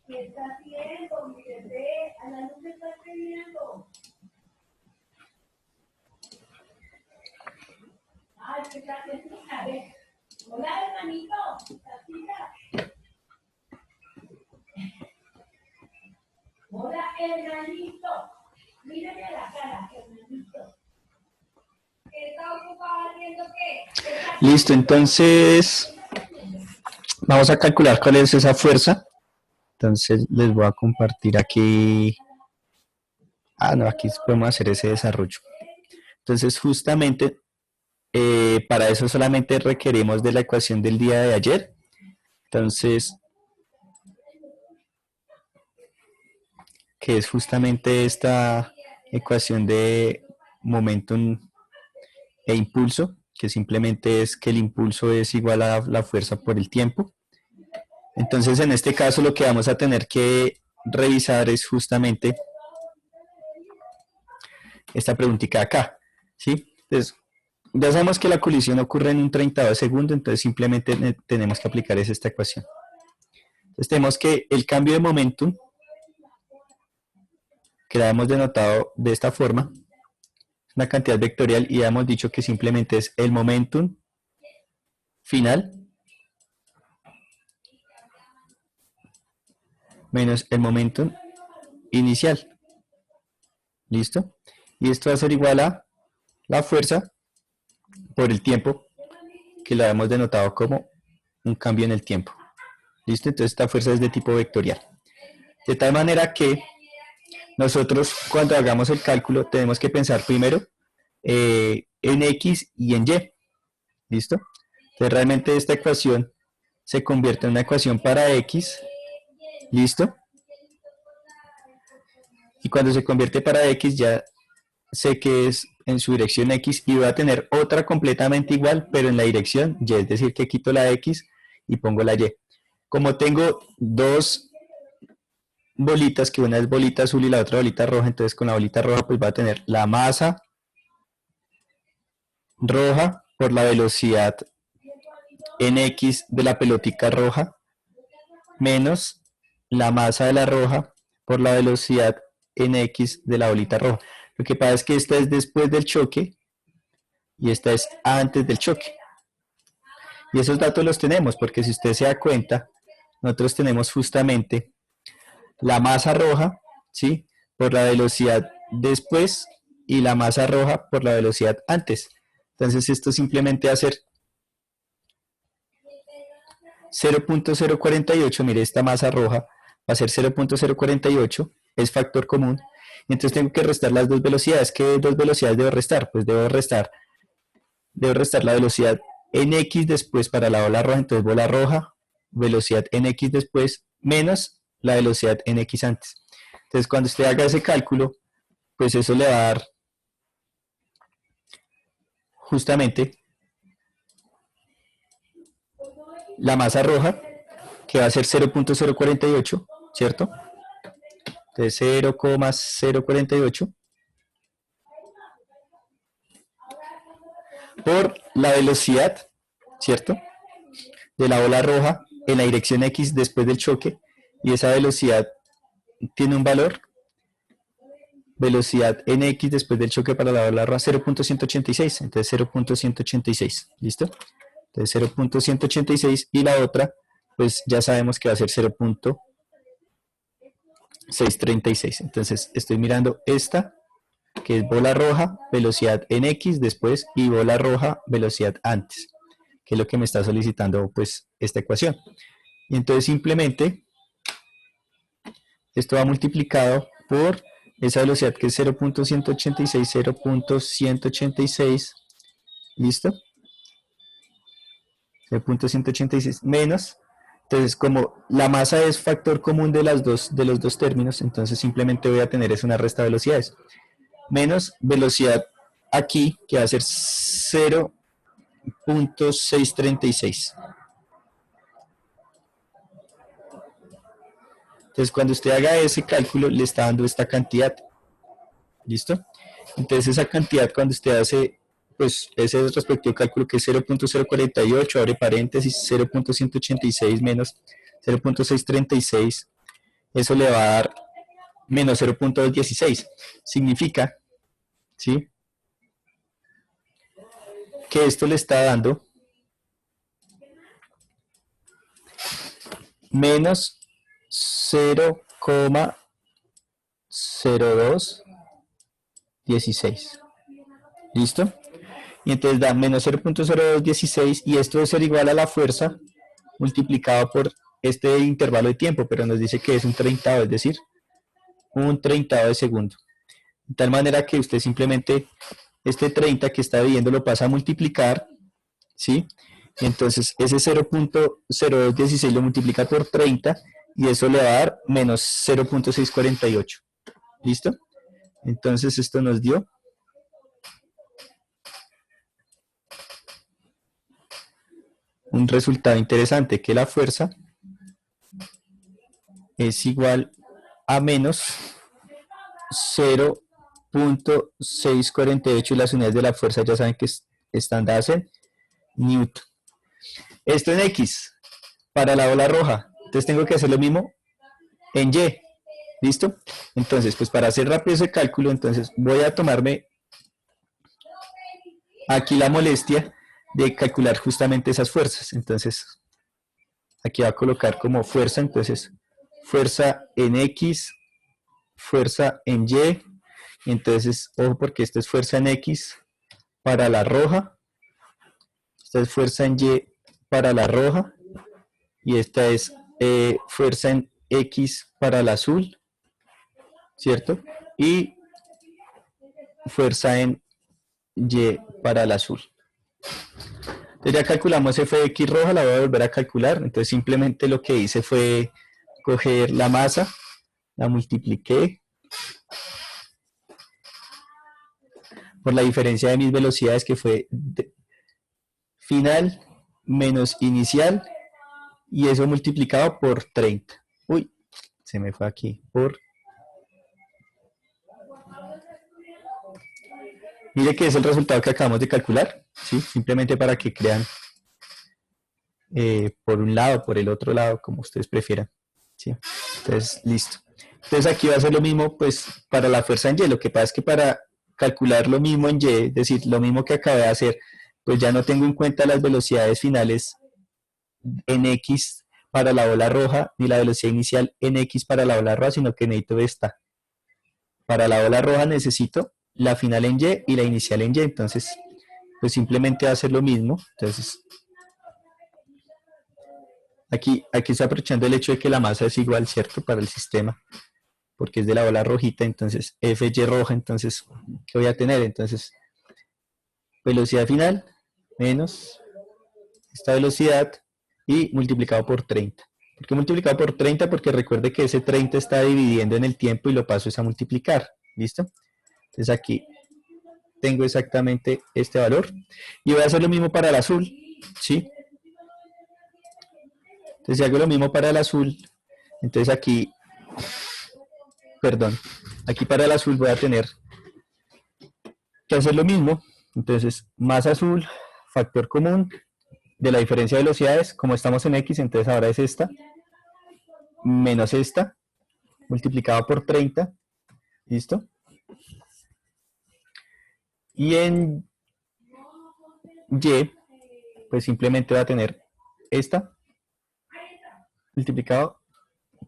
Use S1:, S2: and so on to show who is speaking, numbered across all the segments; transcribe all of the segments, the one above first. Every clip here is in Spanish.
S1: ¿Qué está haciendo? Mi bebé, a la luz está escribiendo. Ay, ¿qué está haciendo? A ver. Hola, hermanito. ¿Tacita? Hola, hermanito. Mírame a la cara, hermanito. ¿Está ocupado haciendo qué?
S2: Listo, entonces vamos a calcular cuál es esa fuerza. Entonces les voy a compartir aquí. No, aquí podemos hacer ese desarrollo. Entonces justamente para eso solamente requerimos de la ecuación del día de ayer. Entonces, que es justamente esta ecuación de momentum e impulso, que simplemente es que el impulso es igual a la fuerza por el tiempo. Entonces, en este caso lo que vamos a tener que revisar es justamente esta preguntita acá, ¿sí? Entonces, ya sabemos que la colisión ocurre en un 30º segundo, entonces simplemente tenemos que aplicar esta ecuación. Entonces tenemos que el cambio de momentum, que la hemos denotado de esta forma, es una cantidad vectorial y ya hemos dicho que simplemente es el momentum final menos el momentum inicial. ¿Listo? Y esto va a ser igual a la fuerza por el tiempo, que la hemos denotado como un cambio en el tiempo. ¿Listo? Entonces esta fuerza es de tipo vectorial. De tal manera que nosotros cuando hagamos el cálculo tenemos que pensar primero en X y en Y. ¿Listo? Entonces realmente esta ecuación se convierte en una ecuación para X. ¿Listo? Y cuando se convierte para X ya sé que es en su dirección X y voy a tener otra completamente igual, pero en la dirección Y, es decir, que quito la X y pongo la Y. Como tengo dos bolitas, que una es bolita azul y la otra bolita roja, entonces con la bolita roja pues va a tener la masa roja por la velocidad en X de la pelotica roja menos la masa de la roja por la velocidad en X de la bolita roja. Lo que pasa es que esta es después del choque y esta es antes del choque. Y esos datos los tenemos porque si usted se da cuenta, nosotros tenemos justamente la masa roja, ¿sí?, por la velocidad después y la masa roja por la velocidad antes. Entonces esto simplemente va a ser 0.048, mire, esta masa roja va a ser 0.048, es factor común, y entonces tengo que restar las dos velocidades. ¿Qué dos velocidades debo restar? Pues debo restar la velocidad en X después para la bola roja, entonces bola roja, velocidad en X después, menos la velocidad en X antes. Entonces cuando usted haga ese cálculo, pues eso le va a dar justamente la masa roja, que va a ser 0.048, ¿cierto? Entonces 0,048 por la velocidad, ¿cierto?, de la bola roja en la dirección X después del choque, y esa velocidad tiene un valor, velocidad en X después del choque para la bola roja, 0.186, entonces 0.186, ¿listo? Entonces 0.186 y la otra, pues ya sabemos que va a ser 0.636, entonces estoy mirando esta, que es bola roja, velocidad en X después y bola roja, velocidad antes, que es lo que me está solicitando pues esta ecuación. Y entonces simplemente esto va multiplicado por esa velocidad que es 0.186, 0.186, ¿listo? 0.186 menos, entonces como la masa es factor común de los dos términos, entonces simplemente voy a tener es una resta de velocidades, menos velocidad aquí, que va a ser 0.636. Entonces cuando usted haga ese cálculo le está dando esta cantidad, ¿listo? Entonces esa cantidad cuando usted hace pues ese respectivo cálculo que es 0.048, abre paréntesis, 0.186 menos 0.636, eso le va a dar menos 0.216. Significa, ¿sí?, que esto le está dando menos 0.0216. ¿Listo? Y entonces da menos 0.0216 y esto debe ser igual a la fuerza multiplicado por este intervalo de tiempo, pero nos dice que es un treintavo, es decir, un treintavo de segundo. De tal manera que usted simplemente este 30 que está viendo lo pasa a multiplicar, ¿sí? Y entonces ese 0.0216 lo multiplica por 30 y eso le va a dar menos 0.648. ¿Listo? Entonces esto nos dio un resultado interesante, que la fuerza es igual a menos 0.648 y las unidades de la fuerza ya saben que están dadas en Newton. Esto en X para la ola roja, entonces tengo que hacer lo mismo en Y. ¿Listo? Entonces, pues para hacer rápido ese cálculo, entonces voy a tomarme aquí la molestia de calcular justamente esas fuerzas. Entonces, aquí va a colocar como fuerza, entonces, fuerza en X, fuerza en Y. Entonces, ojo porque esta es fuerza en X para la roja, esta es fuerza en Y para la roja, y esta es fuerza en X para la azul, ¿cierto? Y fuerza en Y para el azul. Entonces ya calculamos f de x roja, la voy a volver a calcular. Entonces simplemente lo que hice fue coger la masa, la multipliqué por la diferencia de mis velocidades, que fue final menos inicial, y eso multiplicado por 30. Uy, se me fue aquí, mire que es el resultado que acabamos de calcular, ¿sí? Simplemente para que crean por un lado, por el otro lado, como ustedes prefieran, ¿sí? Entonces, listo. Entonces aquí va a ser lo mismo pues para la fuerza en Y. Lo que pasa es que para calcular lo mismo en Y, es decir, lo mismo que acabé de hacer, pues ya no tengo en cuenta las velocidades finales en X para la ola roja, ni la velocidad inicial en X para la ola roja, sino que necesito esta. Para la ola roja necesito la final en Y y la inicial en Y, entonces pues simplemente va a ser lo mismo. Entonces aquí está aprovechando el hecho de que la masa es igual, ¿cierto? Para el sistema, porque es de la ola rojita, entonces FY roja, entonces, ¿qué voy a tener? Entonces, velocidad final menos esta velocidad y multiplicado por 30. ¿Por qué multiplicado por 30? Porque recuerde que ese 30 está dividiendo en el tiempo y lo paso es a multiplicar, ¿listo? Entonces aquí tengo exactamente este valor y voy a hacer lo mismo para el azul, ¿sí? Entonces si hago lo mismo para el azul, entonces aquí, perdón, aquí para el azul voy a tener que hacer lo mismo. Entonces masa azul, factor común de la diferencia de velocidades, como estamos en X, entonces ahora es esta, menos esta, multiplicado por 30, ¿listo? Y en Y, pues simplemente va a tener esta, multiplicado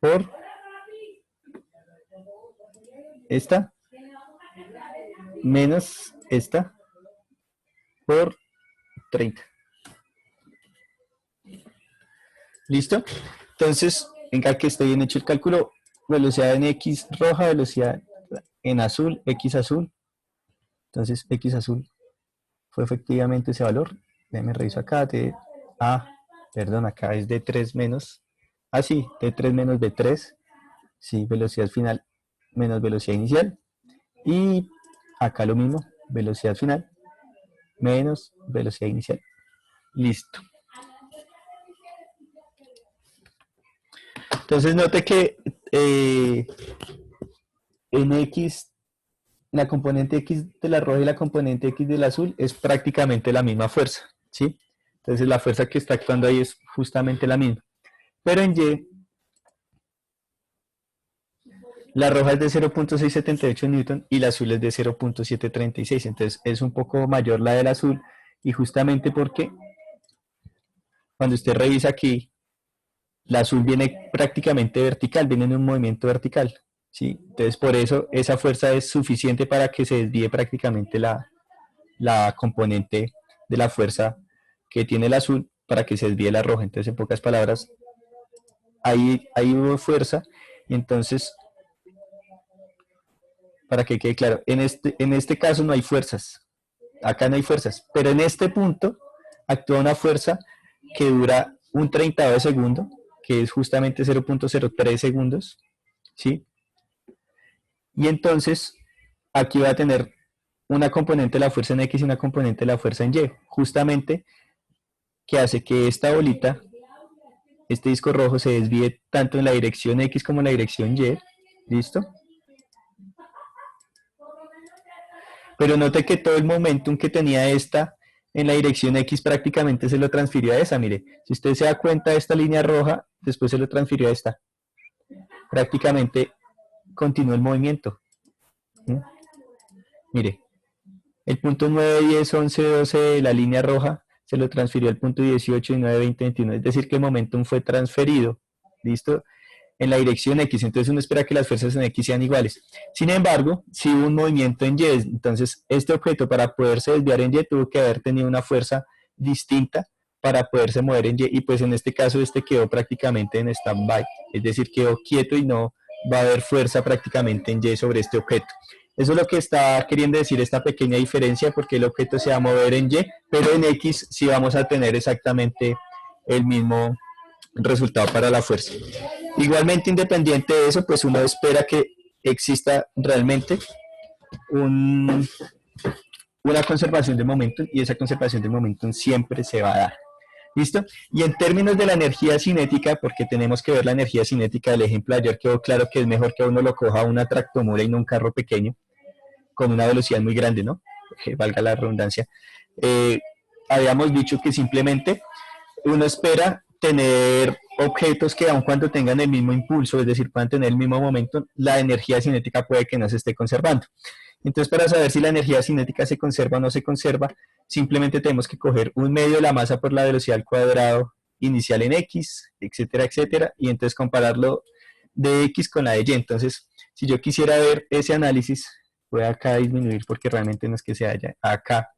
S2: por esta, menos esta, por 30. ¿Listo? Entonces, venga que esté bien hecho el cálculo, velocidad en X roja, velocidad en azul, X azul. Entonces, X azul fue efectivamente ese valor. Déjame reviso acá, perdón, acá es de 3 menos, sí, de 3 menos de 3, sí, velocidad final menos velocidad inicial. Y acá lo mismo, velocidad final menos velocidad inicial. Listo. Entonces note que en X la componente X de la roja y la componente X del azul es prácticamente la misma fuerza, ¿sí? Entonces la fuerza que está actuando ahí es justamente la misma. Pero en Y, la roja es de 0.678 newton y la azul es de 0.736, entonces es un poco mayor la del azul, y justamente porque cuando usted revisa aquí, la azul viene prácticamente vertical, viene en un movimiento vertical, ¿sí? Entonces por eso esa fuerza es suficiente para que se desvíe prácticamente la componente de la fuerza que tiene el azul para que se desvíe la roja. Entonces, en pocas palabras, ahí hubo fuerza, y entonces, para que quede claro, en este caso no hay fuerzas, acá no hay fuerzas, pero en este punto actúa una fuerza que dura un 30 de segundo, que es justamente 0.03 segundos, ¿sí? Y entonces, aquí va a tener una componente de la fuerza en X y una componente de la fuerza en Y, justamente que hace que esta bolita, este disco rojo, se desvíe tanto en la dirección X como en la dirección Y, ¿listo? Pero note que todo el momentum que tenía esta en la dirección X prácticamente se lo transfirió a esa, mire, si usted se da cuenta de esta línea roja, después se lo transfirió a esta, prácticamente continuó el movimiento. ¿Sí? Mire, el punto 9, 10, 11, 12 de la línea roja se lo transfirió al punto 18, 19, 20, 21, es decir que el momentum fue transferido, ¿listo? En la dirección X, entonces uno espera que las fuerzas en X sean iguales. Sin embargo, si hubo un movimiento en Y, entonces este objeto para poderse desviar en Y tuvo que haber tenido una fuerza distinta para poderse mover en Y, y pues en este caso este quedó prácticamente en stand-by, es decir, quedó quieto y no va a haber fuerza prácticamente en Y sobre este objeto. Eso es lo que está queriendo decir esta pequeña diferencia, porque el objeto se va a mover en Y, pero en X sí vamos a tener exactamente el mismo resultado para la fuerza. Igualmente, independiente de eso, pues uno espera que exista realmente una conservación de momentum, y esa conservación de momentum siempre se va a dar. ¿Listo? Y en términos de la energía cinética, porque tenemos que ver la energía cinética del ejemplo de ayer, quedó claro que es mejor que uno lo coja una tractomula y no un carro pequeño, con una velocidad muy grande, ¿no? Valga la redundancia. Habíamos dicho que simplemente uno espera tener objetos que aun cuando tengan el mismo impulso, es decir, puedan tener el mismo momento, la energía cinética puede que no se esté conservando. Entonces, para saber si la energía cinética se conserva o no se conserva, simplemente tenemos que coger un medio de la masa por la velocidad al cuadrado inicial en X, etcétera, etcétera, y entonces compararlo de X con la de Y. Entonces, si yo quisiera ver ese análisis, voy acá a disminuir porque realmente no es que se haya acá.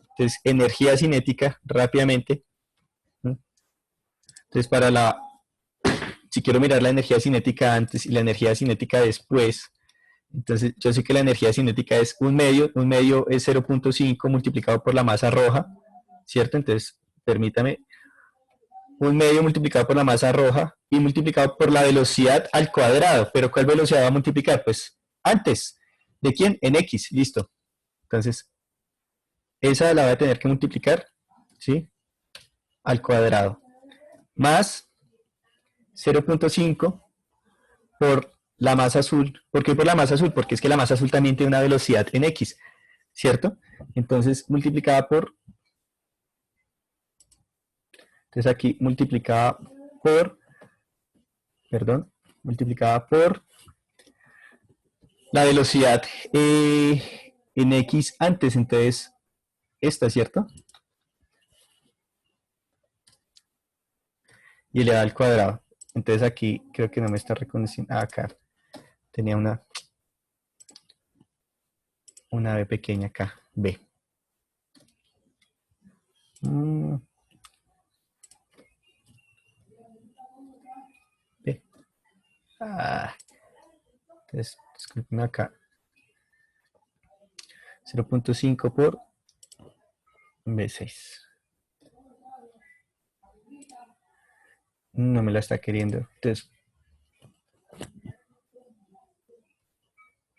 S2: Entonces, energía cinética, rápidamente. Entonces, si quiero mirar la energía cinética antes y la energía cinética después, entonces yo sé que la energía cinética es un medio es 0.5 multiplicado por la masa roja, ¿cierto? Entonces, permítame, un medio multiplicado por la masa roja y multiplicado por la velocidad al cuadrado. ¿Pero cuál velocidad va a multiplicar? Pues antes. ¿De quién? En X, listo. Entonces, esa la voy a tener que multiplicar, ¿sí? Al cuadrado. Más 0.5 por la masa azul. ¿Por qué por la masa azul? Porque es que la masa azul también tiene una velocidad en X, ¿cierto? Entonces, multiplicada por... Entonces aquí multiplicada por... Perdón, multiplicada por la velocidad en X antes, entonces esta, ¿cierto? Y elevada al cuadrado. Entonces aquí creo que no me está reconociendo. Ah, acá tenía una B pequeña acá, B. B. Ah, entonces, disculpen acá. 0.5 por B6. No me la está queriendo. Entonces,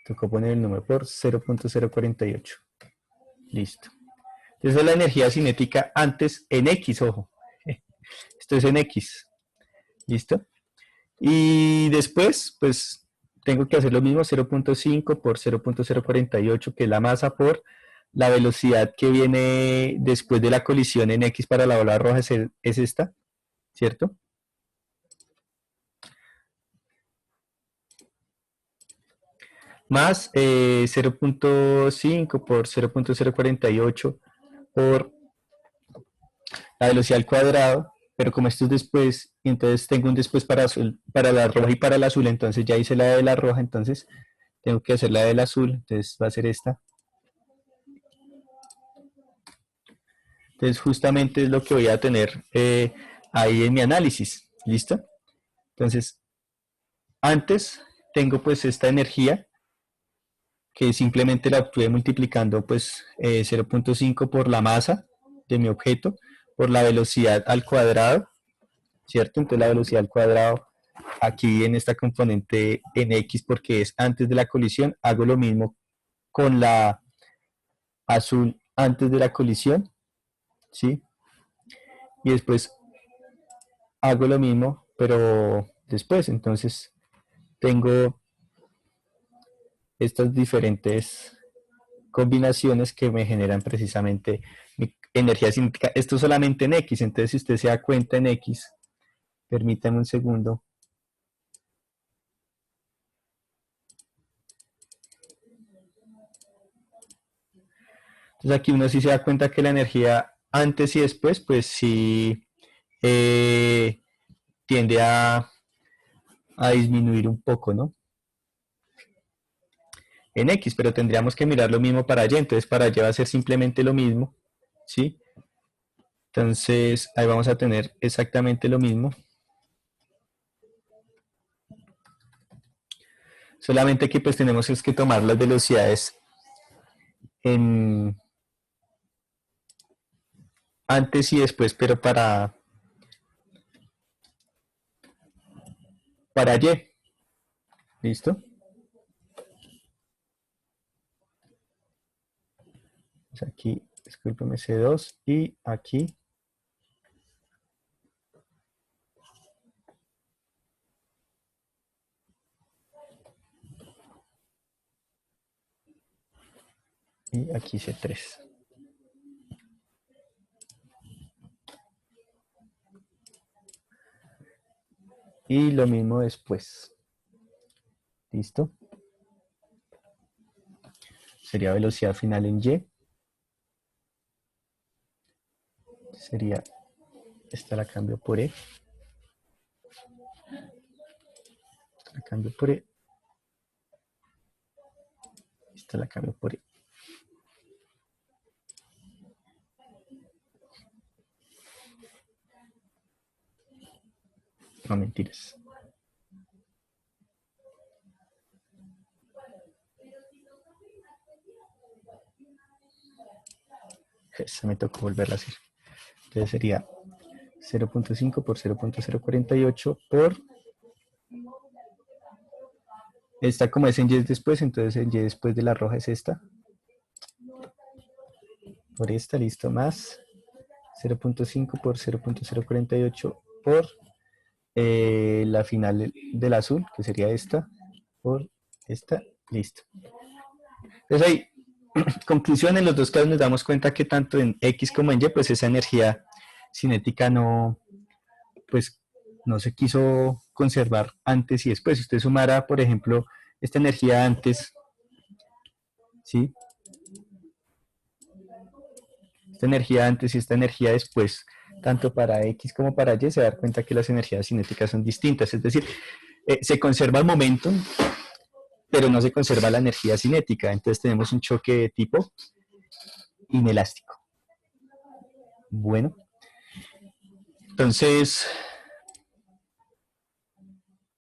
S2: tocó poner el número por 0.048. Listo. Entonces es la energía cinética antes en X, ojo. Esto es en X. ¿Listo? Y después, pues, tengo que hacer lo mismo, 0.5 por 0.048, que es la masa, por la velocidad que viene después de la colisión en X para la bola roja es esta, ¿cierto? Más 0.5 por 0.048 por la velocidad al cuadrado, pero como esto es después, entonces tengo un después para azul, para la roja y para el azul, entonces ya hice la de la roja, entonces tengo que hacer la del azul, entonces va a ser esta. Entonces justamente es lo que voy a tener ahí en mi análisis, ¿listo? Entonces, antes tengo pues esta energía, que simplemente la obtuve multiplicando pues 0.5 por la masa de mi objeto, por la velocidad al cuadrado, ¿cierto? Entonces la velocidad al cuadrado aquí en esta componente en X, porque es antes de la colisión. Hago lo mismo con la azul antes de la colisión, ¿sí? Y después hago lo mismo, pero después. Entonces tengo estas diferentes combinaciones que me generan precisamente mi energía cinética. Esto solamente en X, entonces si usted se da cuenta en X, permítame un segundo. Entonces aquí uno sí se da cuenta que la energía antes y después, pues sí tiende a disminuir un poco, ¿no? En X, pero tendríamos que mirar lo mismo para Y, entonces para Y va a ser simplemente lo mismo, ¿sí? Entonces ahí vamos a tener exactamente lo mismo. Solamente que pues tenemos que tomar las velocidades en antes y después, pero para Y. ¿Listo? Pues aquí, discúlpeme, C2 y aquí. Y aquí C3. Y lo mismo después. ¿Listo? Sería velocidad final en Y. Sería, esta la cambio por E. Esta la cambio por E. Esta la cambio por E. No, mentiras. Esa me tocó volverla a hacer. Entonces sería 0.5 por 0.048 por esta, como es en Y después, entonces en Y después de la roja es esta. Por esta, listo, más 0.5 por 0.048 por la final del azul, que sería esta, por esta, listo. Entonces ahí, conclusión, en los dos casos nos damos cuenta que tanto en X como en Y, pues esa energía cinética no, pues no se quiso conservar antes y después. Si usted sumara, por ejemplo, esta energía antes, ¿sí? Esta energía antes y esta energía después, tanto para X como para Y, se da cuenta que las energías cinéticas son distintas. Es decir, se conserva el momentum, pero no se conserva la energía cinética. Entonces tenemos un choque de tipo inelástico. Bueno, entonces